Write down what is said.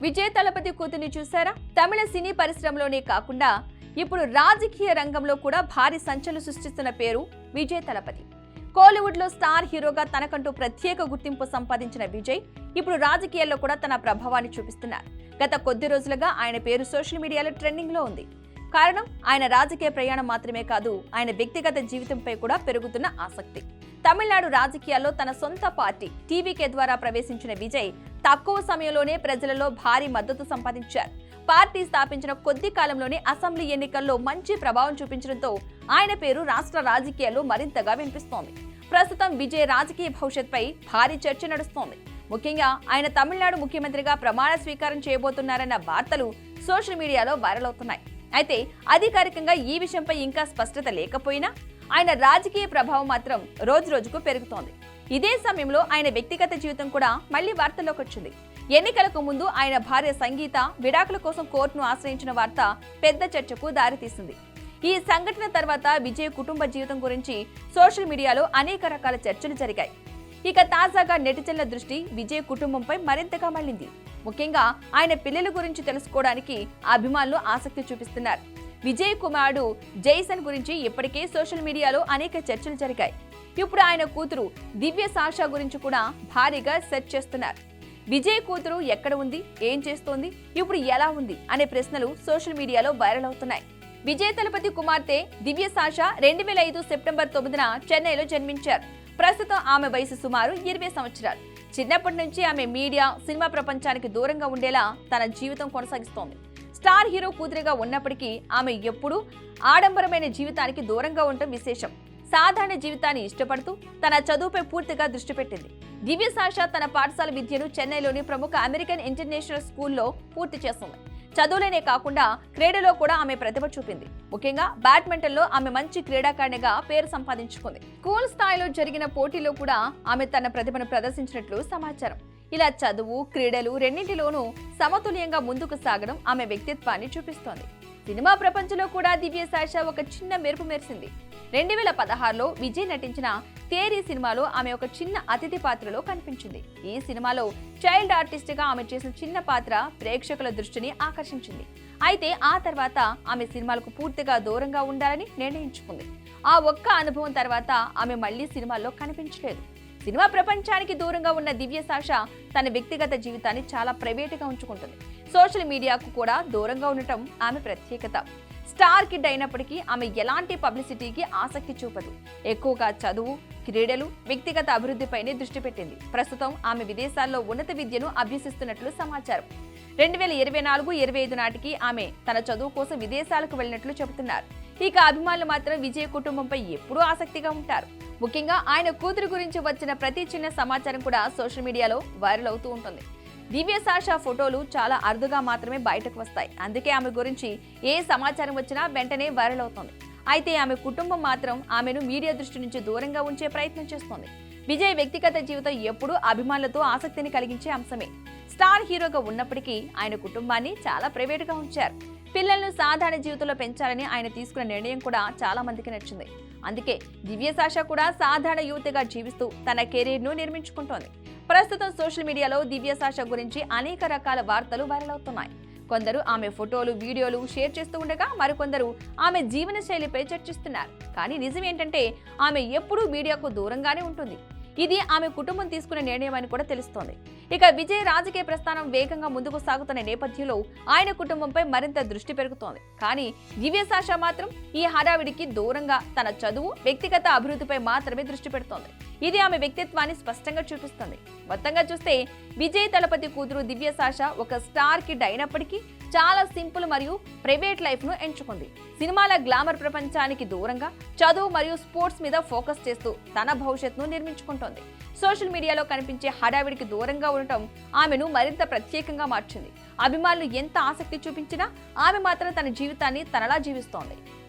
విజయ్ తలపతి కూతుర్ని చూసారా? తమిళ సినీ పరిశ్రమలోనే కాకుండా ఇప్పుడు రాజకీయ రంగంలో కూడా భారీ సంచలనం సృష్టిస్తున్న పేరు విజయ్ తలపతి. కోలీవుడ్ లో స్టార్ హీరోగా తనకంటూ ప్రత్యేక గుర్తింపు సంపాదించిన విజయ్ ఇప్పుడు రాజకీయాల్లో కూడా తన ప్రభావాన్ని చూపిస్తున్నారు. గత కొద్ది రోజులుగా ఆయన పేరు సోషల్ మీడియాలో ట్రెండింగ్ లో ఉంది. కారణం ఆయన రాజకీయ ప్రయాణం మాత్రమే కాదు, ఆయన వ్యక్తిగత జీవితంపై కూడా పెరుగుతున్న ఆసక్తి. తమిళనాడు రాజకీయాల్లో తన సొంత పార్టీ టీవీకే ద్వారా ప్రవేశించిన విజయ్ తక్కువ సమయంలోనే ప్రజలలో భారీ మద్దతు సంపాదించారు. పార్టీ స్థాపించిన కొద్ది కాలంలోనే అసెంబ్లీ ఎన్నికల్లో మంచి ప్రభావం చూపించడంతో ఆయన పేరు రాష్ట్ర రాజకీయాల్లో మరింతగా వినిపిస్తోంది. ప్రస్తుతం విజయ్ రాజకీయ భవిష్యత్పై భారీ చర్చ నడుస్తోంది. ముఖ్యంగా ఆయన తమిళనాడు ముఖ్యమంత్రిగా ప్రమాణ స్వీకారం చేయబోతున్నారన్న వార్తలు సోషల్ మీడియాలో వైరల్ అవుతున్నాయి. అయితే అధికారికంగా ఈ విషయంపై ఇంకా స్పష్టత లేకపోయినా ఆయన రాజకీయ ప్రభావం మాత్రం రోజురోజుకు పెరుగుతోంది. ఇదే సమయంలో ఆయన వ్యక్తిగత జీవితం కూడా మళ్లీ వార్తల్లోకి వచ్చింది. ఎన్నికలకు ముందు ఆయన భార్య సంగీత విడాకుల కోసం కోర్టును ఆశ్రయించిన వార్త పెద్ద చర్చకు దారితీసింది. ఈ సంఘటన తర్వాత విజయ్ కుటుంబ జీవితం గురించి సోషల్ మీడియాలో అనేక రకాల చర్చలు జరిగాయి. ఇక తాజాగా నెటిజన్ల దృష్టి విజయ్ కుటుంబంపై మరింతగా మళ్లింది. ముఖ్యంగా ఆయన పిల్లల గురించి తెలుసుకోవడానికి అభిమానులు ఆసక్తి చూపిస్తున్నారు. విజయ్ కుమారుడు జైసన్ గురించి ఇప్పటికే సోషల్ మీడియాలో అనేక చర్చలు జరిగాయి. ఇప్పుడు ఆయన కూతురు దివ్య సాషా గురించి కూడా భారీగా సెర్చ్ చేస్తున్నారు. విజయ్ కూతురు ఎక్కడ ఉంది, ఏం చేస్తోంది, ఇప్పుడు ఎలా ఉంది అనే ప్రశ్నలు సోషల్ మీడియాలో వైరల్ అవుతున్నాయి. విజయ్ తలపతి కుమార్తె దివ్య సాషా 2005 సెప్టెంబర్ 9న చెన్నైలో జన్మించారు. ప్రస్తుతం ఆమె వయసు సుమారు 20 సంవత్సరాలు. చిన్నప్పటి నుంచి ఆమె మీడియా, సినిమా ప్రపంచానికి దూరంగా ఉండేలా తన జీవితం కొనసాగిస్తోంది. స్టార్ హీరో కూతురిగా ఉన్నప్పటికీ ఆమె ఎప్పుడూ ఆడంబరమైన జీవితానికి దూరంగా ఉండటం విశేషం. సాధారణ జీవితాన్ని ఇష్టపడుతూ తన చదువుపై పూర్తిగా దృష్టి పెట్టింది. దివ్య సాషా తన పాఠశాల విద్యను చెన్నైలోని ప్రముఖ అమెరికన్ ఇంటర్నేషనల్ స్కూల్లో పూర్తి చేస్తుంది. చదువులోనే కాకుండా క్రీడలో కూడా ఆమె ప్రతిభ చూపింది. ముఖ్యంగా బ్యాడ్మింటన్ లో ఆమె మంచి క్రీడాకారిణిగా పేరు సంపాదించుకుంది. స్కూల్ స్థాయిలో జరిగిన పోటీలో కూడా ఆమె తన ప్రతిభను ప్రదర్శించినట్లు సమాచారం. ఇలా చదువు, క్రీడలు రెండింటిలోనూ సమతుల్యంగా ముందుకు సాగడం ఆమె వ్యక్తిత్వాన్ని చూపిస్తోంది. సినిమా ప్రపంచంలో కూడా దివ్య సాషా ఒక చిన్న మెరుపు మెరిసింది. 2016లో విజయ్ నటించిన తేరీ సినిమాలో ఆమె ఒక చిన్న అతిథి పాత్రలో కనిపించింది. ఈ సినిమాలో చైల్డ్ ఆర్టిస్ట్ గా ఆమె చేసిన చిన్న పాత్ర ప్రేక్షకుల దృష్టిని ఆకర్షించింది. అయితే ఆ తర్వాత ఆమె సినిమాలకు పూర్తిగా దూరంగా ఉండాలని నిర్ణయించుకుంది. ఆ ఒక్క అనుభవం తర్వాత ఆమె మళ్లీ సినిమాల్లో కనిపించలేదు. సినిమా ప్రపంచానికి దూరంగా ఉన్న దివ్య సాషా తన వ్యక్తిగత జీవితాన్ని చాలా ప్రైవేటుగా ఉంచుకుంటుంది. సోషల్ మీడియాకు కూడా దూరంగా ఉండటం ఆమె ప్రత్యేకత. స్టార్ కిడ్ అయినప్పటికీ ఆమె ఎలాంటి పబ్లిసిటీకి ఆసక్తి చూపదు. ఎక్కువగా చదువు, క్రీడలు, వ్యక్తిగత అభివృద్ధిపైనే దృష్టి పెట్టింది. ప్రస్తుతం ఆమె విదేశాల్లో ఉన్నత విద్యను అభ్యసిస్తున్నట్లు సమాచారం. 2024-25 నాటికి ఆమె తన చదువు కోసం విదేశాలకు వెళ్లినట్లు చెబుతున్నారు. ఇక అభిమానులు మాత్రం విజయ్ కుటుంబంపై ఎప్పుడూ ఆసక్తిగా ఉంటారు. ముఖ్యంగా ఆయన కూతురు గురించి వచ్చిన ప్రతి చిన్న సమాచారం కూడా సోషల్ మీడియాలో వైరల్ అవుతూ ఉంటుంది. దివ్య సాషా ఫోటోలు చాలా అరుదుగా మాత్రమే బయటకు వస్తాయి. అందుకే ఆమె గురించి ఏ సమాచారం వచ్చినా వెంటనే వైరల్ అవుతుంది. అయితే ఆమె కుటుంబం మాత్రం ఆమెను మీడియా దృష్టి నుంచి దూరంగా ఉంచే ప్రయత్నం చేస్తోంది. విజయ్ వ్యక్తిగత జీవితం ఎప్పుడూ అభిమానులతో ఆసక్తిని కలిగించే అంశమే. స్టార్ హీరోగా ఉన్నప్పటికీ ఆయన కుటుంబాన్ని చాలా ప్రైవేటుగా ఉంచారు. పిల్లలను సాధారణ జీవితంలో పెంచాలని ఆయన తీసుకున్న నిర్ణయం కూడా చాలా మందికి నచ్చింది. అందుకే దివ్య సాషా కూడా సాధారణ యువతిగా జీవిస్తూ తన కెరీర్ ను నిర్మించుకుంటోంది. ప్రస్తుతం సోషల్ మీడియాలో దివ్య సాషా గురించి అనేక రకాల వార్తలు వైరల్ అవుతున్నాయి. కొందరు ఆమె ఫోటోలు, వీడియోలు షేర్ చేస్తూ ఉండగా మరికొందరు ఆమె జీవన శైలిపై చర్చిస్తున్నారు. కానీ నిజం ఏంటంటే ఆమె ఎప్పుడూ మీడియాకు దూరంగానే ఉంటుంది. ఇది ఆమె కుటుంబం తీసుకునే నిర్ణయం అని కూడా తెలుస్తోంది. ఇక విజయ్ రాజకీయ ప్రస్థానం వేగంగా ముందుకు సాగుతున్న నేపథ్యంలో ఆయన కుటుంబంపై మరింత దృష్టి పెరుగుతోంది. కానీ దివ్య సాషా మాత్రం ఈ హడావిడికి దూరంగా తన చదువు, వ్యక్తిగత అభివృద్ధిపై మాత్రమే దృష్టి పెడుతోంది. ఇది ఆమె వ్యక్తిత్వాన్ని స్పష్టంగా చూపిస్తుంది. మొత్తంగా చూస్తే విజయ్ తలపతి కూతురు దివ్య సాషా ఒక స్టార్ కిడ్ అయినప్పటికీ చాలా సింపుల్ మరియు ప్రైవేట్ లైఫ్ ను ఎంచుకుంది. సినిమాల గ్లామర్ ప్రపంచానికి దూరంగా చదువు మరియు స్పోర్ట్స్ మీద ఫోకస్ చేస్తూ తన భవిష్యత్తును నిర్మించుకుంటోంది. సోషల్ మీడియాలో కనిపించే హడావిడికి దూరంగా ఉండటం ఆమెను మరింత ప్రత్యేకంగా మార్చింది. అభిమానులు ఎంత ఆసక్తి చూపించినా ఆమె మాత్రం తన జీవితాన్ని తనలా జీవిస్తోంది.